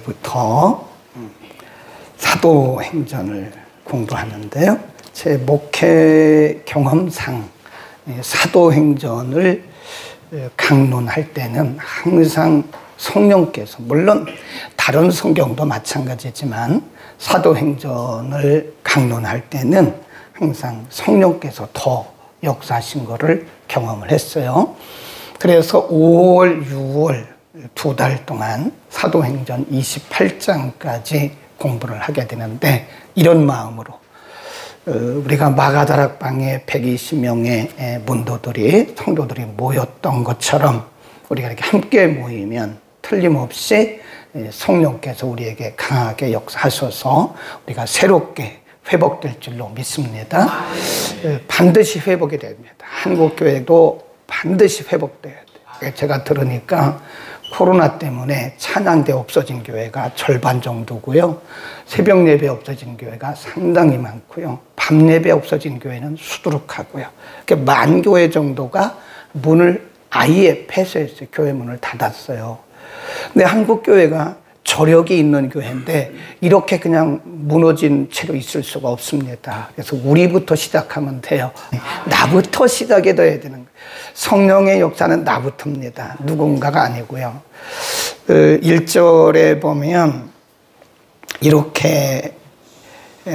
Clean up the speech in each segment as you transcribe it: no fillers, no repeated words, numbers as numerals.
부터 사도행전을 공부하는데요. 제 목회 경험상 사도행전을 강론할 때는 항상 성령께서, 물론 다른 성경도 마찬가지지만 사도행전을 강론할 때는 항상 성령께서 더 역사하신 것을 경험을 했어요. 그래서 5월, 6월 두 달 동안 사도행전 28장까지 공부를 하게 되는데, 이런 마음으로 우리가 마가다락방에 120명의 문도들이, 성도들이 모였던 것처럼 우리가 이렇게 함께 모이면 틀림없이 성령께서 우리에게 강하게 역사하셔서 우리가 새롭게 회복될 줄로 믿습니다. 반드시 회복이 됩니다. 한국교회도 반드시 회복돼야 돼요. 제가 들으니까 코로나 때문에 찬양대 없어진 교회가 절반 정도고요. 새벽 예배 없어진 교회가 상당히 많고요. 밤 예배 없어진 교회는 수두룩하고요. 만 교회 정도가 문을 아예 폐쇄했어요. 교회 문을 닫았어요. 근데 한국 교회가 저력이 있는 교회인데 이렇게 그냥 무너진 채로 있을 수가 없습니다. 그래서 우리부터 시작하면 돼요. 나부터 시작이 돼야 되는 거예요. 성령의 역사는 나부터입니다. 누군가가 아니고요. 1절에 보면 이렇게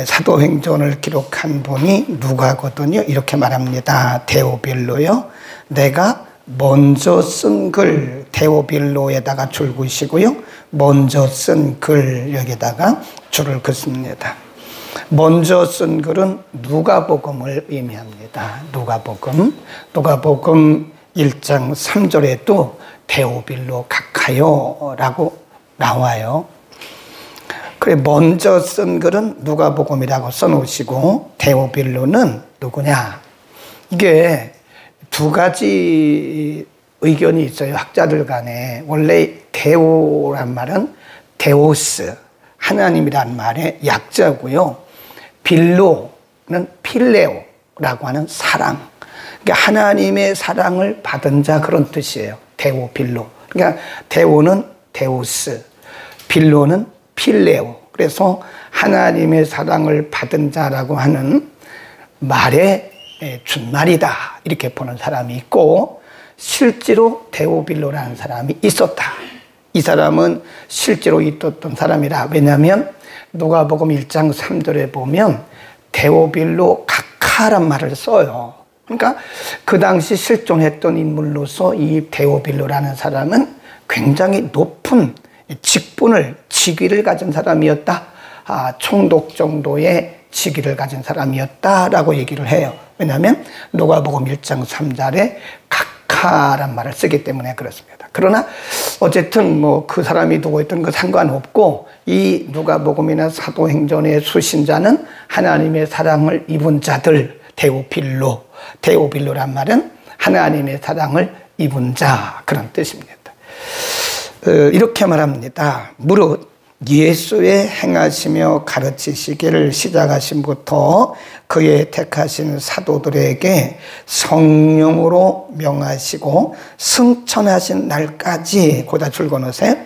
사도행전을 기록한 분이 누가거든요. 이렇게 말합니다. 데오빌로요. 내가 먼저 쓴 글, 데오빌로에다가 줄 긋이고요. 먼저 쓴 글, 여기다가 줄을 긋습니다. 먼저 쓴 글은 누가복음을 의미합니다. 누가복음 1장 3절에도 데오빌로 각하요라고 나와요. 그래, 먼저 쓴 글은 누가복음이라고 써놓으시고 데오빌로는 누구냐? 이게 두 가지 의견이 있어요. 학자들 간에. 원래 데오란 말은 데오스, 하나님이란 말의 약자고요. 빌로는 필레오라고 하는 사랑. 그러니까 하나님의 사랑을 받은 자, 그런 뜻이에요. 데오 빌로. 그러니까 데오는 데오스, 빌로는 필레오. 그래서 하나님의 사랑을 받은 자라고 하는 말의 준말이다, 이렇게 보는 사람이 있고, 실제로 데오빌로라는 사람이 있었다. 이 사람은 실제로 있었던 사람이라. 왜냐하면 누가복음 1장 3절에 보면 데오빌로 각하란 말을 써요. 그러니까 그 당시 실존했던 인물로서 이 데오빌로라는 사람은 굉장히 높은 직위를 가진 사람이었다. 총독 정도의 직위를 가진 사람이었다라고 얘기를 해요. 왜냐하면 누가복음 1장 3절에 각하란 말을 쓰기 때문에 그렇습니다. 그러나 어쨌든 뭐 그 사람이 누구 있던 거 상관없고, 이 누가복음이나 사도행전의 수신자는 하나님의 사랑을 입은 자들, 데오빌로란 말은 하나님의 사랑을 입은 자, 그런 뜻입니다. 이렇게 말합니다. 무릇 예수의 행하시며 가르치시기를 시작하신부터 그의 택하신 사도들에게 성령으로 명하시고 승천하신 날까지, 거기다 줄 그어놓으세요.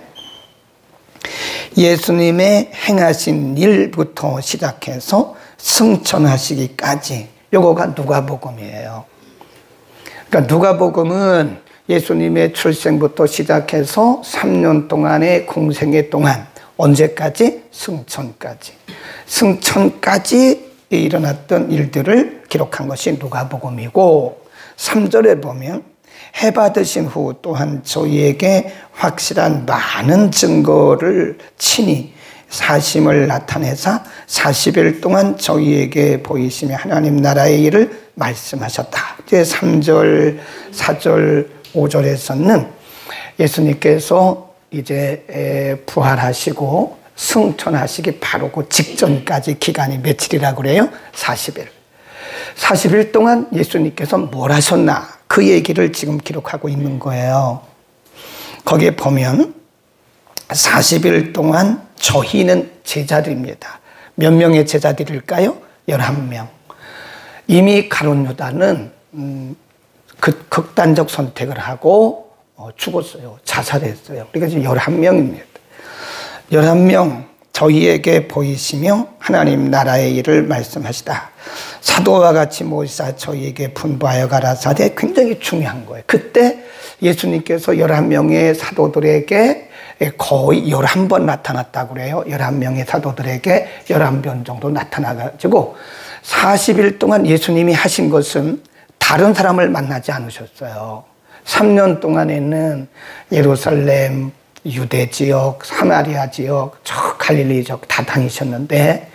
예수님의 행하신 일부터 시작해서 승천하시기까지, 요거가 누가복음이에요. 그러니까 누가복음은 예수님의 출생부터 시작해서 3년 동안의 공생애 동안, 언제까지? 승천까지 일어났던 일들을 기록한 것이 누가복음이고, 3절에 보면 해 받으신 후 또한 저희에게 확실한 많은 증거를 친히 사심을 나타내사 40일 동안 저희에게 보이시며 하나님 나라의 일을 말씀하셨다. 이제 3절, 4절, 5절에서는 예수님께서 이제 부활하시고 승천하시기 바로 그 직전까지 기간이 며칠이라고 그래요? 40일. 40일 동안 예수님께서 뭘 하셨나? 그 얘기를 지금 기록하고 있는 거예요. 거기에 보면 40일 동안 저희는 제자들입니다. 몇 명의 제자들일까요? 11명. 이미 가룟 유다는 극단적 선택을 하고 죽었어요. 자살했어요. 그러니까 지금 11명입니다. 11명 저희에게 보이시며 하나님 나라의 일을 말씀하시다. 사도와 같이 모시사 저희에게 분부하여 가라사대. 굉장히 중요한 거예요. 그때 예수님께서 11명의 사도들에게 거의 11번 나타났다고 그래요. 11명의 사도들에게 11번 정도 나타나가지고 40일 동안 예수님이 하신 것은 다른 사람을 만나지 않으셨어요. 3년 동안에는 예루살렘, 유대 지역, 사마리아 지역, 저 갈릴리 지역 다 다니셨는데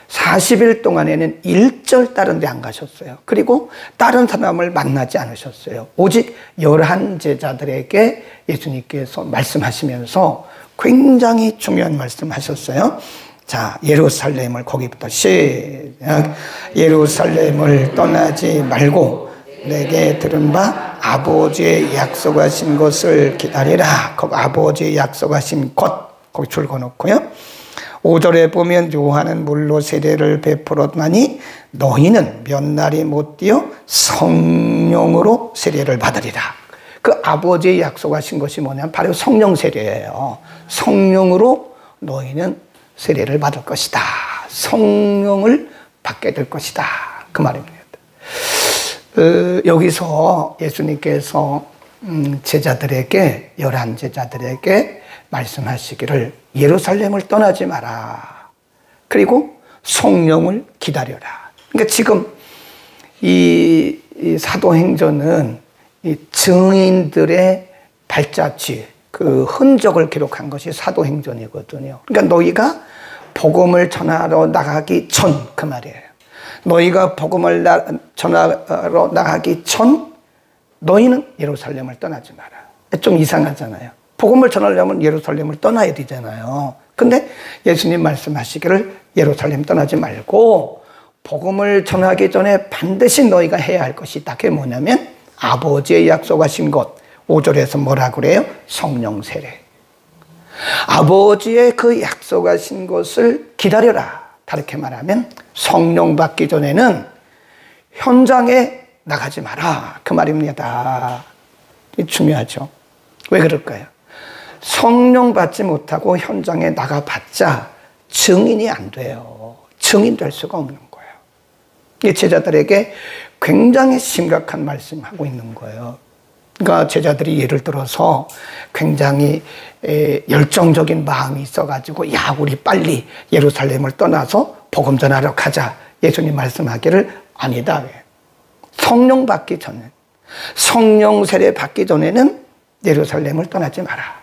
40일 동안에는 일절 다른 데 안 가셨어요. 그리고 다른 사람을 만나지 않으셨어요. 오직 11제자들에게 예수님께서 말씀하시면서 굉장히 중요한 말씀하셨어요. 자, 예루살렘을 거기부터 시작. 예루살렘을 떠나지 말고 내게 들은 바 아버지의 약속하신 것을 기다리라. 거기 아버지의 약속하신 것 거기 줄거놓고요. 5절에 보면 요한은 물로 세례를 베풀었나니 너희는 몇 날이 못 되어 성령으로 세례를 받으리라. 그 아버지의 약속하신 것이 뭐냐면 바로 성령 세례예요. 성령으로 너희는 세례를 받을 것이다. 성령을 받게 될 것이다. 그 말입니다. 여기서 예수님께서 제자들에게 11제자들에게 말씀하시기를 예루살렘을 떠나지 마라. 그리고 성령을 기다려라. 그러니까 지금 이 사도행전은 이 증인들의 발자취, 그 흔적을 기록한 것이 사도행전이거든요. 그러니까 너희가 복음을 전하러 나가기 전 그 말이에요. 너희가 복음을 전하러 나가기 전 너희는 예루살렘을 떠나지 마라. 좀 이상하잖아요. 복음을 전하려면 예루살렘을 떠나야 되잖아요. 근데 예수님 말씀하시기를 예루살렘 떠나지 말고 복음을 전하기 전에 반드시 너희가 해야 할 것이 있다. 그게 뭐냐면 아버지의 약속하신 것. 5절에서 뭐라 그래요? 성령 세례. 아버지의 그 약속하신 것을 기다려라. 다르게 말하면 성령 받기 전에는 현장에 나가지 마라. 그 말입니다. 중요하죠. 왜 그럴까요? 성령 받지 못하고 현장에 나가봤자 증인이 안 돼요. 증인 될 수가 없는 거예요. 이 제자들에게 굉장히 심각한 말씀하고 있는 거예요. 그러니까 제자들이 예를 들어서 굉장히 열정적인 마음이 있어가지고 야 우리 빨리 예루살렘을 떠나서 복음 전하러 가자. 예수님 말씀하기를 아니다. 성령 받기 전에 성령 세례 받기 전에는 예루살렘을 떠나지 마라.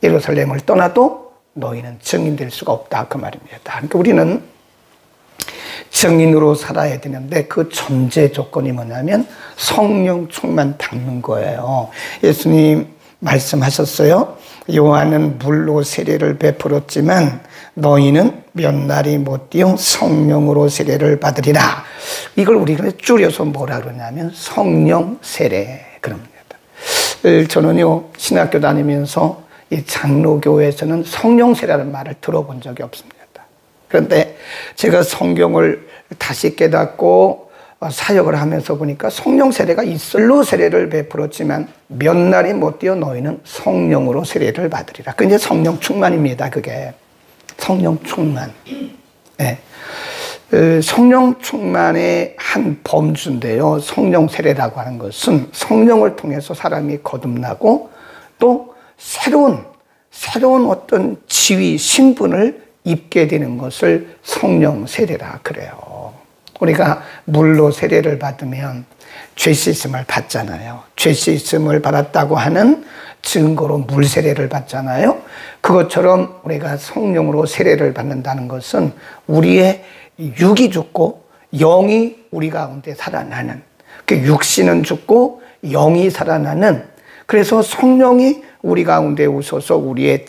예루살렘을 떠나도 너희는 증인될 수가 없다. 그 말입니다. 그러니까 우리는 증인으로 살아야 되는데 그 전제 조건이 뭐냐면 성령 충만 받는 거예요. 예수님 말씀하셨어요. 요한은 물로 세례를 베풀었지만 너희는 몇 날이 못 되어 성령으로 세례를 받으리라. 이걸 우리가 줄여서 뭐라 그러냐면 성령 세례 그럽니다. 저는요 신학교 다니면서 이 장로교회에서는 성령 세례라는 말을 들어본 적이 없습니다. 그런데 제가 성경을 다시 깨닫고 사역을 하면서 보니까 성령 세례가 이슬로 세례를 베풀었지만 몇 날이 못 되어 너희는 성령으로 세례를 받으리라. 그게 이제 성령 충만입니다. 그게 성령 충만. 네. 성령 충만의 한 범주인데요. 성령 세례라고 하는 것은 성령을 통해서 사람이 거듭나고 또 새로운 어떤 지위, 신분을 입게 되는 것을 성령 세례라 그래요. 우리가 물로 세례를 받으면 죄 씻음을 받잖아요. 죄 씻음을 받았다고 하는 증거로 물 세례를 받잖아요. 그것처럼 우리가 성령으로 세례를 받는다는 것은 우리의 육이 죽고 영이 우리 가운데 살아나는, 그 육신은 죽고 영이 살아나는, 그래서 성령이 우리 가운데 오셔서 우리의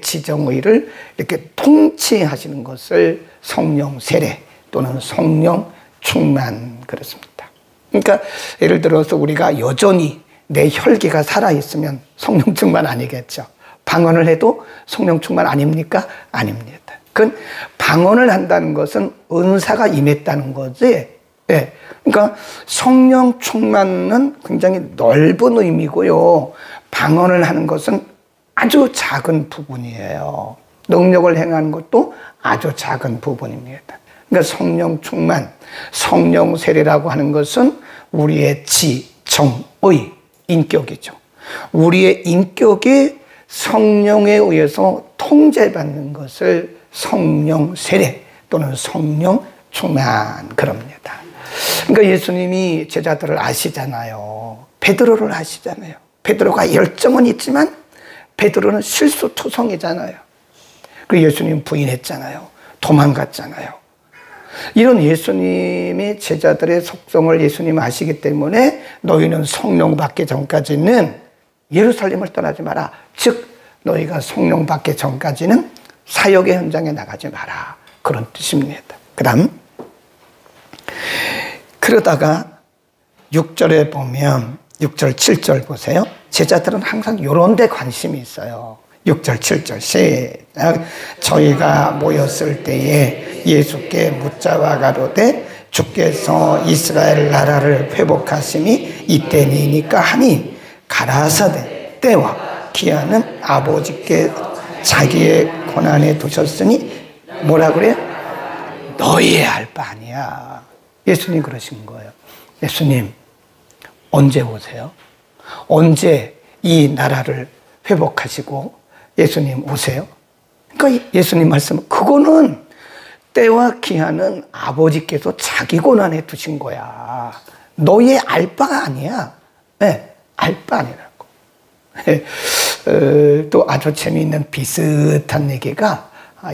지정의를 이렇게 통치하시는 것을 성령 세례 또는 성령 충만 그렇습니다. 그러니까 예를 들어서 우리가 여전히 내 혈기가 살아있으면 성령 충만 아니겠죠. 방언을 해도 성령 충만 아닙니까? 아닙니다. 그건 방언을 한다는 것은 은사가 임했다는 거지. 네. 그러니까 성령 충만은 굉장히 넓은 의미고요. 방언을 하는 것은 아주 작은 부분이에요. 능력을 행하는 것도 아주 작은 부분입니다. 그러니까 성령 충만, 성령 세례라고 하는 것은 우리의 지, 정, 의, 인격이죠. 우리의 인격이 성령에 의해서 통제받는 것을 성령 세례 또는 성령 충만 그럽니다. 그러니까 예수님이 제자들을 아시잖아요. 베드로를 아시잖아요. 베드로가 열정은 있지만 베드로는 실수투성이잖아요. 그 예수님 부인했잖아요. 도망갔잖아요. 이런 예수님의 제자들의 속성을 예수님 아시기 때문에 너희는 성령 받기 전까지는 예루살렘을 떠나지 마라. 즉 너희가 성령 받기 전까지는 사역의 현장에 나가지 마라. 그런 뜻입니다. 그 다음 그러다가 6절에 보면 6절 7절 보세요. 제자들은 항상 이런 데 관심이 있어요. 6절 7절 시작. 저희가 모였을 때에 예수께 묻자와 가로되 주께서 이스라엘 나라를 회복하심이 이때니까 하니 가라사대 때와 기한은 아버지께 자기의 고난에 두셨으니 뭐라 그래요? 너희의 알 바 아니야. 예수님 그러신 거예요. 예수님 언제 오세요? 언제 이 나라를 회복하시고 예수님 오세요? 그러니까 예수님 말씀 그거는 때와 기한은 아버지께서 자기 고난에 두신 거야. 너희의 알 바가 아니야. 네, 알 바 아니라고. 또 아주 재미있는 비슷한 얘기가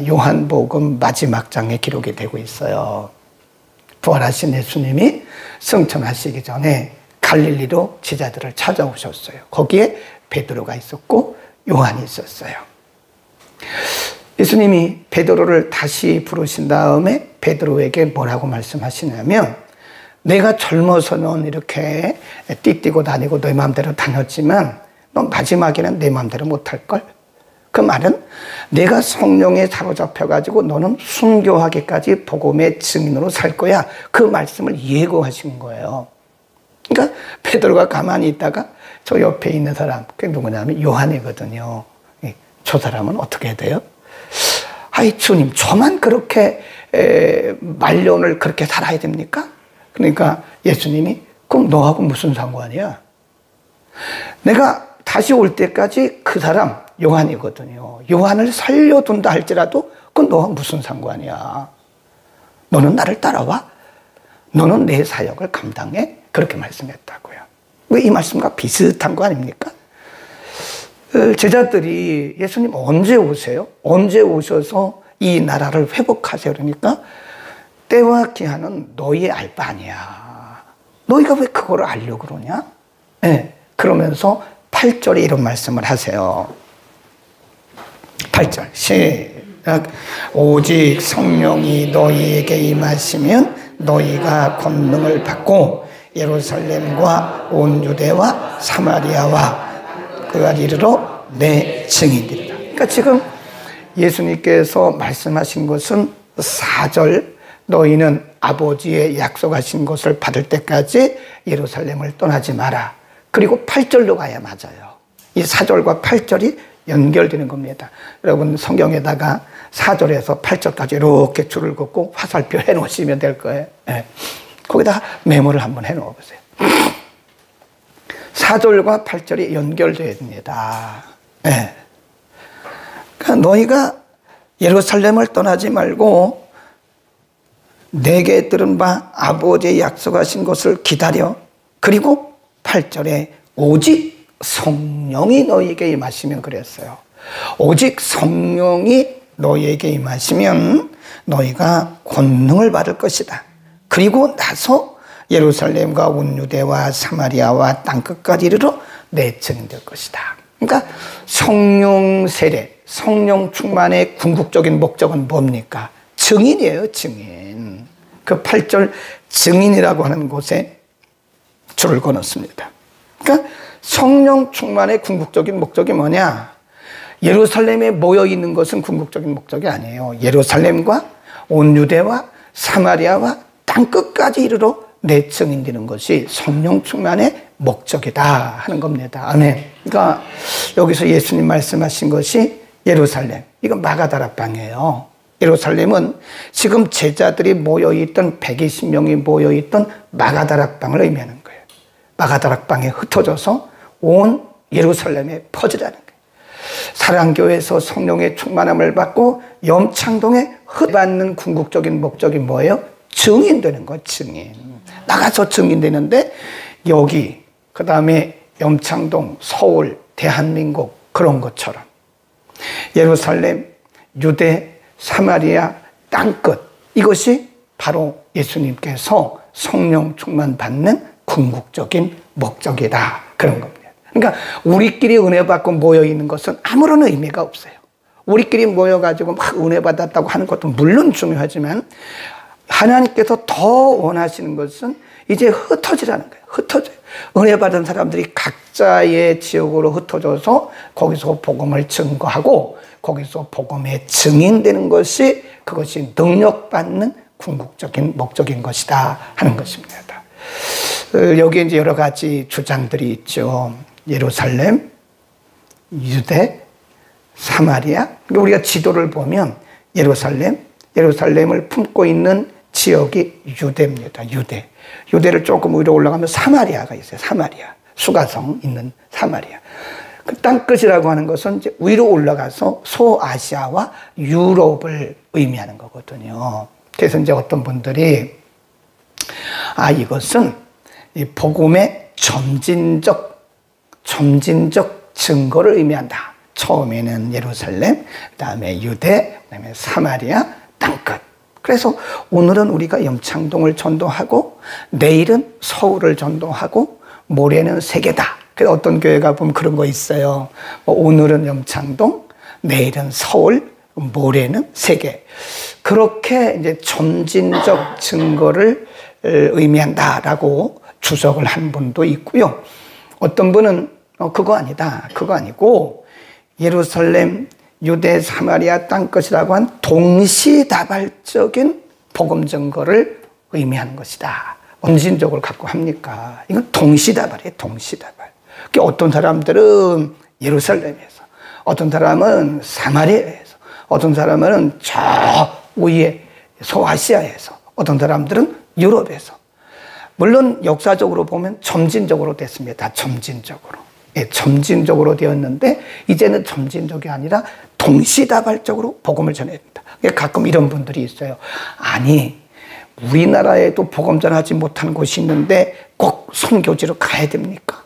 요한복음 마지막 장에 기록이 되고 있어요. 부활하신 예수님이 승천하시기 전에 갈릴리로 제자들을 찾아오셨어요. 거기에 베드로가 있었고 요한이 있었어요. 예수님이 베드로를 다시 부르신 다음에 베드로에게 뭐라고 말씀하시냐면 내가 젊어서는 이렇게 띠뛰고 다니고 내 마음대로 다녔지만 너 마지막에는 내 마음대로 못할걸? 그 말은 내가 성령에 사로잡혀가지고 너는 순교하기까지 복음의 증인으로 살 거야. 그 말씀을 예고하신 거예요. 그러니까 베드로가 가만히 있다가 저 옆에 있는 사람, 그게 누구냐면 요한이거든요. 저 사람은 어떻게 해야 돼요? 아이 주님 저만 그렇게 말년을 그렇게 살아야 됩니까? 그러니까 예수님이 그럼 너하고 무슨 상관이야? 내가 다시 올 때까지 그 사람 요한이거든요. 요한을 살려둔다 할지라도 그건 너와 무슨 상관이야? 너는 나를 따라와? 너는 내 사역을 감당해? 그렇게 말씀했다고요. 왜 이 말씀과 비슷한 거 아닙니까? 제자들이 예수님 언제 오세요? 언제 오셔서 이 나라를 회복하세요? 그러니까 때와 기한은 너희의 알 바 아니야. 너희가 왜 그걸 알려고 그러냐? 네, 그러면서 8절에 이런 말씀을 하세요. 8절 시작. 오직 성령이 너희에게 임하시면 너희가 권능을 받고 예루살렘과 온 유대와 사마리아와 그가 이르러 내 증인이리라. 그러니까 지금 예수님께서 말씀하신 것은 4절 너희는 아버지의 약속하신 것을 받을 때까지 예루살렘을 떠나지 마라. 그리고 8절로 가야 맞아요. 이 4절과 8절이 연결되는 겁니다. 여러분 성경에다가 4절에서 8절까지 이렇게 줄을 긋고 화살표 해놓으시면 될 거예요. 네. 거기다가 메모를 한번 해놓아 보세요. 4절과 8절이 연결되어야 됩니다. 네. 그러니까 너희가 예루살렘을 떠나지 말고 내게 들은 바 아버지의 약속하신 것을 기다려. 그리고 8절에 오직 성령이 너희에게 임하시면 그랬어요. 오직 성령이 너희에게 임하시면 너희가 권능을 받을 것이다. 그리고 나서 예루살렘과 온 유대와 사마리아와 땅끝까지 이르러 내 증인 될 것이다. 그러니까 성령 세례, 성령 충만의 궁극적인 목적은 뭡니까? 증인이에요, 증인. 그 8절 증인이라고 하는 곳에 줄을 끊었습니다. 그러니까 성령 충만의 궁극적인 목적이 뭐냐? 예루살렘에 모여 있는 것은 궁극적인 목적이 아니에요. 예루살렘과 온 유대와 사마리아와 땅끝까지 이르러 내 증인 되는 것이 성령 충만의 목적이다 하는 겁니다. 아멘. 그러니까 여기서 예수님 말씀하신 것이 예루살렘, 이건 마가다락방이에요. 예루살렘은 지금 제자들이 모여있던 120명이 모여있던 마가다락방을 의미하는 거예요. 마가다락방에 흩어져서 온 예루살렘에 퍼지라는 거예요. 사랑교회에서 성령의 충만함을 받고 염창동에 흩받는 궁극적인 목적이 뭐예요? 증인되는 거, 증인. 나가서 증인되는데 여기, 그 다음에 염창동, 서울, 대한민국 그런 것처럼 예루살렘, 유대, 사마리아, 땅끝, 이것이 바로 예수님께서 성령 충만 받는 궁극적인 목적이다, 그런 겁니다. 그러니까 우리끼리 은혜 받고 모여있는 것은 아무런 의미가 없어요. 우리끼리 모여가지고 막 은혜 받았다고 하는 것도 물론 중요하지만 하나님께서 더 원하시는 것은 이제 흩어지라는 거예요. 흩어져요. 은혜 받은 사람들이 각자의 지역으로 흩어져서 거기서 복음을 증거하고 거기서 복음의 증인되는 것이, 그것이 능력받는 궁극적인 목적인 것이다 하는 것입니다. 여기에 이제 여러 가지 주장들이 있죠. 예루살렘, 유대, 사마리아. 우리가 지도를 보면 예루살렘을 품고 있는 지역이 유대입니다. 유대를 조금 위로 올라가면 사마리아가 있어요. 사마리아. 수가성 있는 사마리아. 그 땅끝이라고 하는 것은 이제 위로 올라가서 소아시아와 유럽을 의미하는 거거든요. 그래서 이제 어떤 분들이 이것은 이 복음의 점진적 증거를 의미한다. 처음에는 예루살렘, 그 다음에 유대, 그 다음에 사마리아, 땅끝. 그래서 오늘은 우리가 염창동을 전도하고 내일은 서울을 전도하고 모레는 세계다. 그래서 어떤 교회가 보면 그런 거 있어요. 오늘은 염창동, 내일은 서울, 모레는 세계. 그렇게 이제 점진적 증거를 의미한다라고 주석을 한 분도 있고요. 어떤 분은 그거 아니다. 그거 아니고 예루살렘, 유대, 사마리아 땅끝이라고 한 동시다발적인 복음 증거를 의미하는 것이다. 점진적으로 갖고 합니까? 이건 동시다발이에요. 동시다발. 어떤 사람들은 예루살렘에서, 어떤 사람은 사마리아에서, 어떤 사람은 저 위에 소아시아에서, 어떤 사람들은 유럽에서. 물론 역사적으로 보면 점진적으로 됐습니다. 점진적으로. 예, 점진적으로 되었는데 이제는 점진적이 아니라 동시다발적으로 복음을 전해야 된다. 가끔 이런 분들이 있어요. 아니, 우리나라에도 복음 전하지 못한 곳이 있는데 꼭 선교지로 가야 됩니까?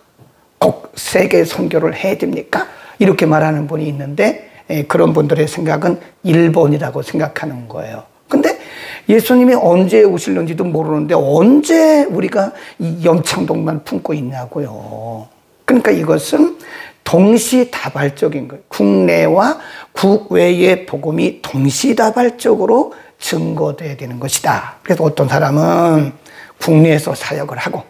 꼭 세계 선교를 해야 됩니까? 이렇게 말하는 분이 있는데 그런 분들의 생각은 일본이라고 생각하는 거예요. 근데 예수님이 언제 오실는지도 모르는데 언제 우리가 이 염창동만 품고 있냐고요. 그러니까 이것은 동시다발적인 거예요. 국내와 국외의 복음이 동시다발적으로 증거돼야 되는 것이다. 그래서 어떤 사람은 국내에서 사역을 하고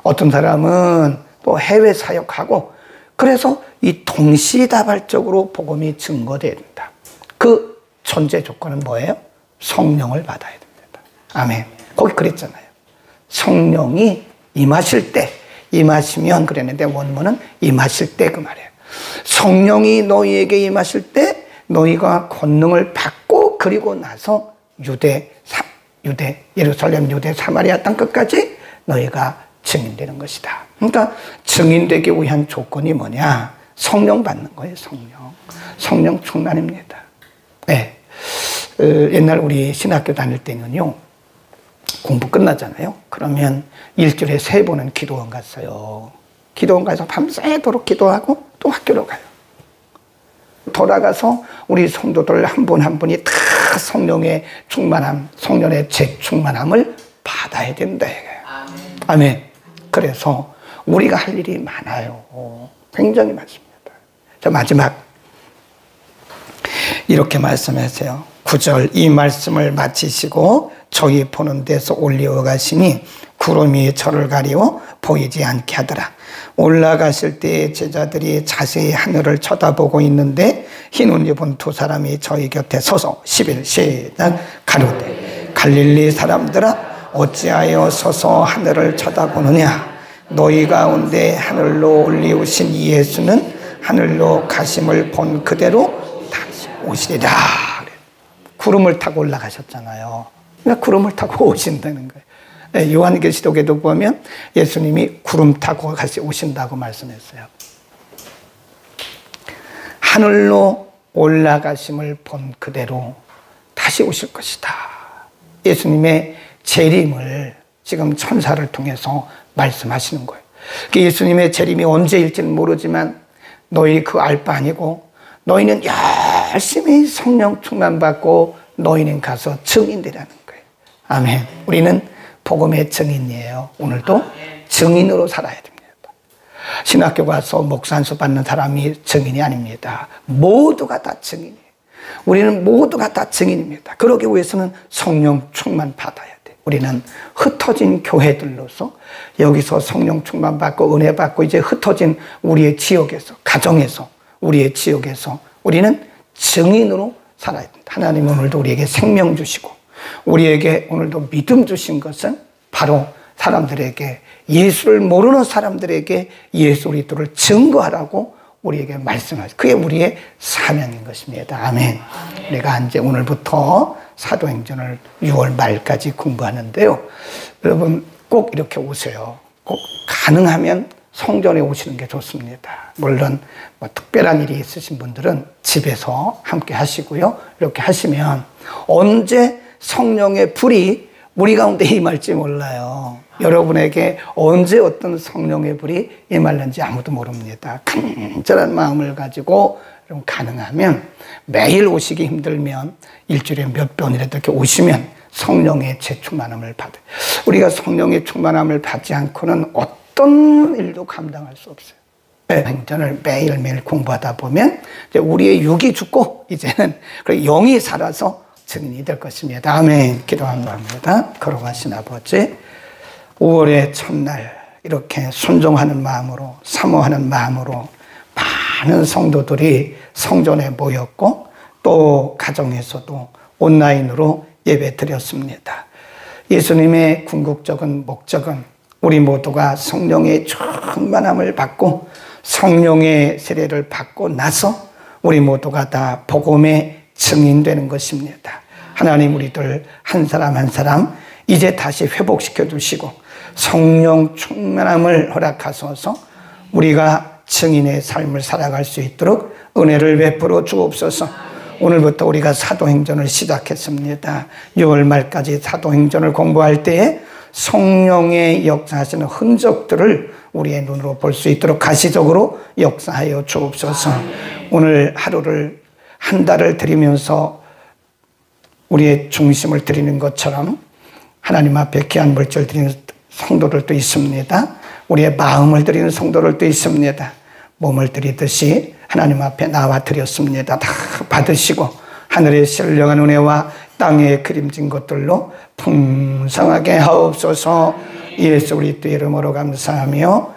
어떤 사람은 또 해외 사역하고, 그래서 이 동시다발적으로 복음이 증거돼야 된다. 그 전제 조건은 뭐예요? 성령을 받아야 됩니다. 아멘. 거기 그랬잖아요. 성령이 임하실 때, 임하시면 그랬는데 원문은 임하실 때 그 말이에요. 성령이 너희에게 임하실 때 너희가 권능을 받고 그리고 나서 예루살렘, 유대, 사마리아 땅끝까지 너희가 증인되는 것이다. 그러니까 증인되기 위한 조건이 뭐냐? 성령 받는 거예요. 성령 충만입니다. 네. 옛날 우리 신학교 다닐 때는요, 공부 끝나잖아요. 그러면 일주일에 3번은 기도원 갔어요. 기도원 가서 밤새도록 기도하고 또 학교로 가요. 돌아가서 우리 성도들 한 분 한 분이 다 성령의 충만함, 성령의 재충만함을 받아야 된다. 아멘. 그래서 우리가 할 일이 많아요. 굉장히 많습니다. 자, 마지막 이렇게 말씀하세요. 9절, 이 말씀을 마치시고 저희 보는 데서 올리어 가시니 구름이 저를 가리워 보이지 않게 하더라. 올라가실 때 제자들이 자세히 하늘을 쳐다보고 있는데 흰 옷 입은 2 사람이 저희 곁에 서서 11 시작 가로되 갈릴리 사람들아 어찌하여 서서 하늘을 쳐다보느냐. 너희 가운데 하늘로 올리우신 이 예수는 하늘로 가심을 본 그대로 다시 오시리라. 구름을 타고 올라가셨잖아요. 그러니까 구름을 타고 오신다는 거예요. 요한계시록에도 보면 예수님이 구름 타고 다시 오신다고 말씀했어요. 하늘로 올라가심을 본 그대로 다시 오실 것이다. 예수님의 재림을 지금 천사를 통해서 말씀하시는 거예요. 예수님의 재림이 언제일지는 모르지만 너희 그 알 바 아니고 너희는 열심히 성령 충만받고 너희는 가서 증인되라는 거예요. 아멘. 우리는 복음의 증인이에요. 오늘도 증인으로 살아야 됩니다. 신학교 가서 목사 안수 받는 사람이 증인이 아닙니다. 모두가 다 증인이에요. 우리는 모두가 다 증인입니다. 그러기 위해서는 성령 충만 받아야 돼. 우리는 흩어진 교회들로서 여기서 성령 충만 받고 은혜 받고 이제 흩어진 우리의 지역에서, 가정에서, 우리의 지역에서 우리는 증인으로 살아야 된다. 하나님은 오늘도 우리에게 생명 주시고 우리에게 오늘도 믿음 주신 것은 바로 사람들에게, 예수를 모르는 사람들에게 예수 그리스도를 증거하라고 우리에게 말씀하시죠. 그게 우리의 사명인 것입니다. 아멘. 우리가 이제 오늘부터 사도행전을 6월 말까지 공부하는데요. 여러분 꼭 이렇게 오세요. 꼭 가능하면 성전에 오시는 게 좋습니다. 물론 뭐 특별한 일이 있으신 분들은 집에서 함께 하시고요. 이렇게 하시면 언제 성령의 불이 우리 가운데 임할지 몰라요. 여러분에게 언제 어떤 성령의 불이 임할는지 아무도 모릅니다. 간절한 마음을 가지고 가능하면 매일 오시기 힘들면 일주일에 몇 번이라도 이렇게 오시면 성령의 재충만함을 받아요. 우리가 성령의 충만함을 받지 않고는 어떤 일도 감당할 수 없어요. 행전을 매일매일 공부하다 보면 이제 우리의 육이 죽고 이제는 영이 살아서 증인이 될 것입니다. 아멘. 기도합니다. 거룩하신 아버지, 5월의 첫날 이렇게 순종하는 마음으로, 사모하는 마음으로 많은 성도들이 성전에 모였고 또 가정에서도 온라인으로 예배 드렸습니다. 예수님의 궁극적인 목적은 우리 모두가 성령의 충만함을 받고 성령의 세례를 받고 나서 우리 모두가 다 복음의 증인되는 것입니다. 하나님, 우리들 한 사람 한 사람 이제 다시 회복시켜 주시고 성령 충만함을 허락하소서. 우리가 증인의 삶을 살아갈 수 있도록 은혜를 베풀어 주옵소서. 오늘부터 우리가 사도행전을 시작했습니다. 6월 말까지 사도행전을 공부할 때에 성령의 역사하시는 흔적들을 우리의 눈으로 볼 수 있도록 가시적으로 역사하여 주옵소서. 오늘 하루를, 한 달을 드리면서 우리의 중심을 드리는 것처럼 하나님 앞에 귀한 물질 드리는 성도들도 있습니다. 우리의 마음을 드리는 성도들도 있습니다. 몸을 드리듯이 하나님 앞에 나와 드렸습니다. 다 받으시고 하늘의 신령한 은혜와 땅에 그림진 것들로 풍성하게 하옵소서. 예수 그리스도의 이름으로 감사하며